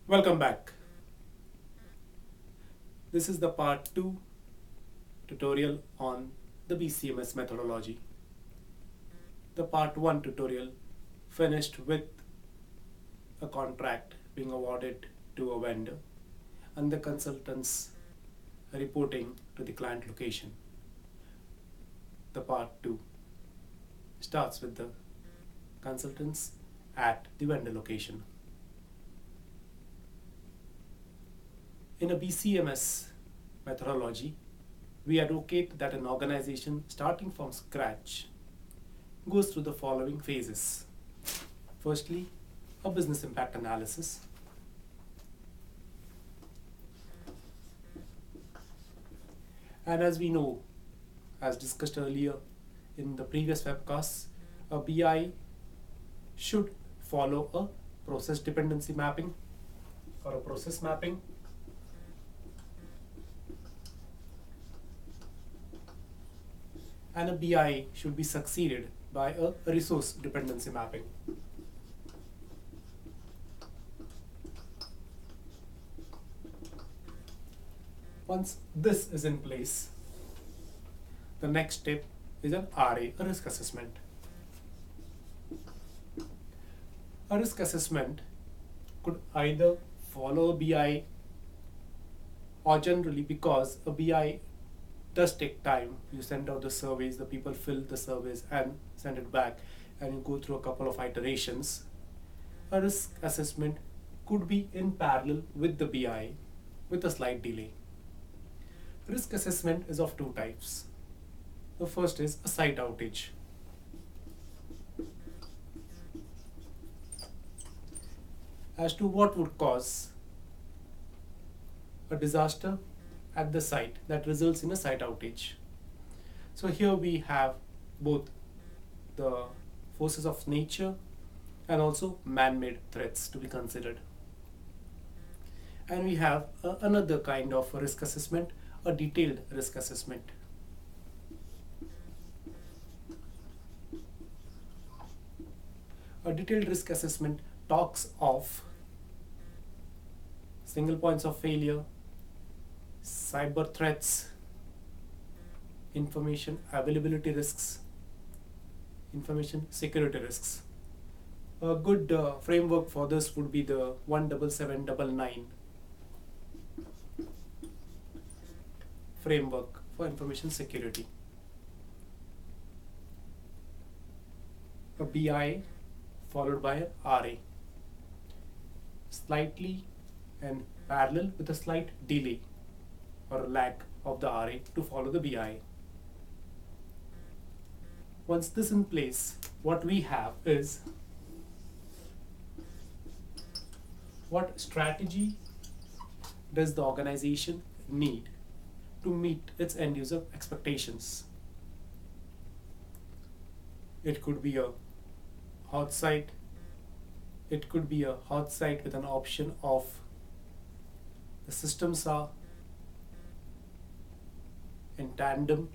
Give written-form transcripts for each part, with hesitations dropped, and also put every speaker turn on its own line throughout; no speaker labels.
Welcome back. This is the part 2 tutorial on the BCMS methodology. The part 1 tutorial finished with a contract being awarded to a vendor and the consultants reporting to the client location. The part 2 starts with the consultants at the vendor location. In a BCMS methodology, we advocate that an organization starting from scratch goes through the following phases. Firstly, a business impact analysis. And as we know, as discussed earlier in the previous webcasts, a BI should follow a process dependency mapping or a process mapping. And a BI should be succeeded by a resource dependency mapping. Once this is in place, the next step is an RA, a risk assessment. A risk assessment could either follow a BI or generally, because a BI does take time, you send out the surveys, the people fill the surveys and send it back, and you go through a couple of iterations. A risk assessment could be in parallel with the BI with a slight delay. Risk assessment is of two types. The first is a site outage. As to what would cause a disaster at the site that results in a site outage. So here we have both the forces of nature and also man-made threats to be considered. And we have another kind of risk assessment, a detailed risk assessment. A detailed risk assessment talks of single points of failure, cyber threats, information availability risks, information security risks. A good framework for this would be the 17799 framework for information security. A BI followed by a RA, slightly and parallel with a slight delay or lag of the RA to follow the BI. Once this in place, what we have is what strategy does the organization need to meet its end user expectations. It could be a hot site. It could be a hot site with an option of the systems are in tandem,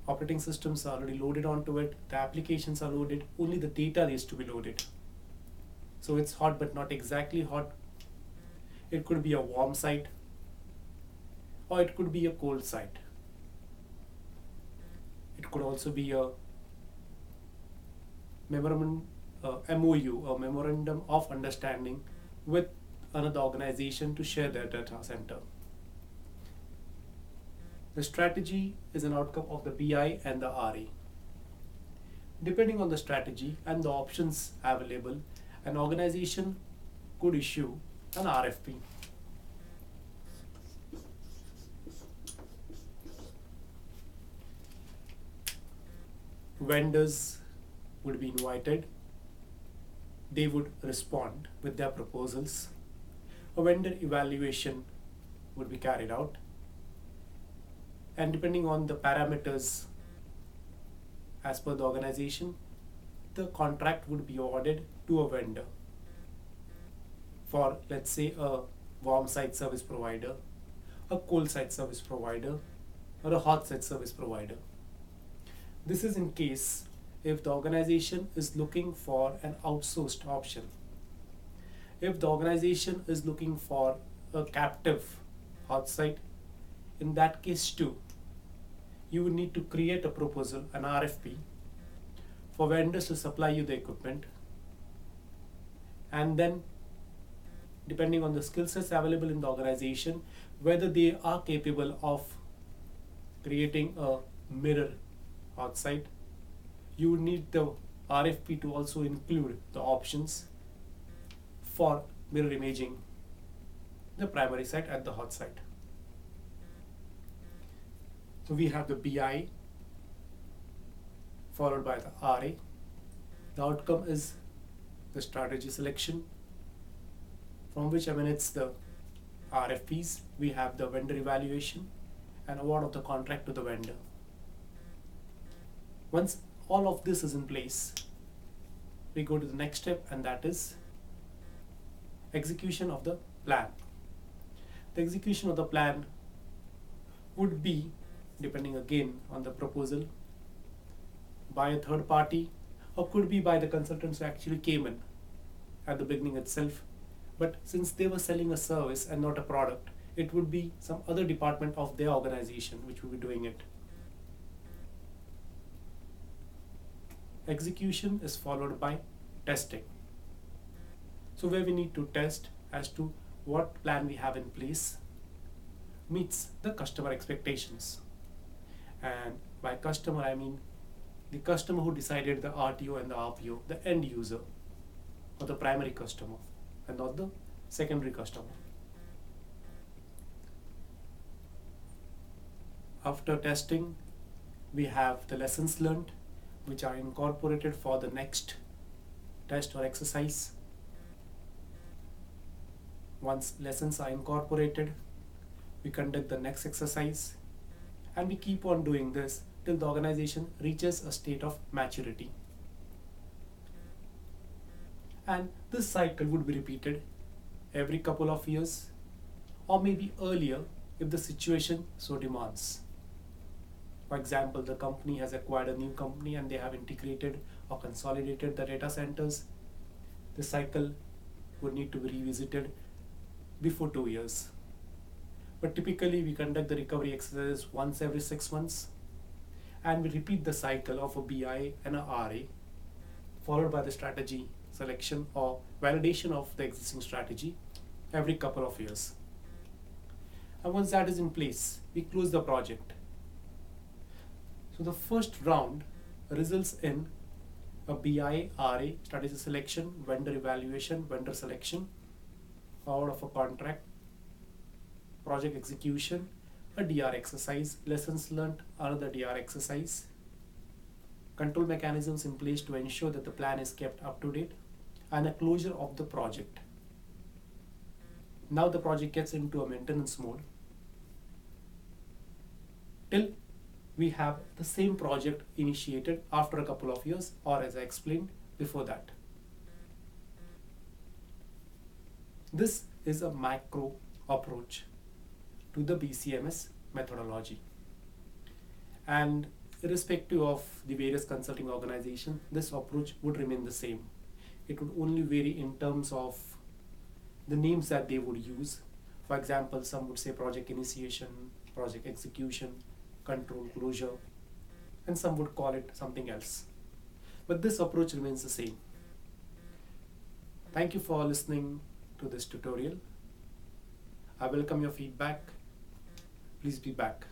operating systems are already loaded onto it, the applications are loaded, only the data needs to be loaded. So it's hot but not exactly hot. It could be a warm site or it could be a cold site. It could also be a MOU, a memorandum of understanding with another organization to share their data center. The strategy is an outcome of the BI and the RA. Depending on the strategy and the options available, an organization could issue an RFP. Vendors would be invited. They would respond with their proposals. A vendor evaluation would be carried out. And depending on the parameters as per the organization, the contract would be awarded to a vendor for, let's say, a warm site service provider, a cold site service provider, or a hot site service provider. This is in case if the organization is looking for an outsourced option. If the organization is looking for a captive hot site, in that case too, you would need to create a proposal, an RFP, for vendors to supply you the equipment, and then depending on the skill sets available in the organization, whether they are capable of creating a mirror hot site, you would need the RFP to also include the options for mirror imaging the primary site at the hot site. So we have the BI followed by the RA. The outcome is the strategy selection, from which emanates the RFPs. We have the vendor evaluation and award of the contract to the vendor. Once all of this is in place, we go to the next step, and that is execution of the plan. The execution of the plan would be, depending again on the proposal, by a third party, or could be by the consultants who actually came in at the beginning itself. But since they were selling a service and not a product, it would be some other department of their organization which would be doing it. Execution is followed by testing. So where we need to test as to what plan we have in place meets the customer expectations. And by customer, I mean the customer who decided the RTO and the RPO, the end user, or the primary customer, and not the secondary customer. After testing, we have the lessons learned, which are incorporated for the next test or exercise. Once lessons are incorporated, we conduct the next exercise, and we keep on doing this till the organization reaches a state of maturity. And this cycle would be repeated every couple of years, or maybe earlier if the situation so demands. For example, the company has acquired a new company and they have integrated or consolidated the data centers. The cycle would need to be revisited before 2 years. But typically we conduct the recovery exercises once every 6 months, and we repeat the cycle of a BI and a RA, followed by the strategy selection or validation of the existing strategy every couple of years. And once that is in place, we close the project. So the first round results in a BI, RA, strategy selection, vendor evaluation, vendor selection, award of a contract, project execution, a DR exercise, lessons learned, another DR exercise, control mechanisms in place to ensure that the plan is kept up to date, and a closure of the project. Now the project gets into a maintenance mode till we have the same project initiated after a couple of years, or as I explained before that. This is a macro approach to the BCMS methodology. And irrespective of the various consulting organizations, this approach would remain the same. It would only vary in terms of the names that they would use. For example, some would say project initiation, project execution, control closure, and some would call it something else. But this approach remains the same. Thank you for listening to this tutorial. I welcome your feedback. Please be back.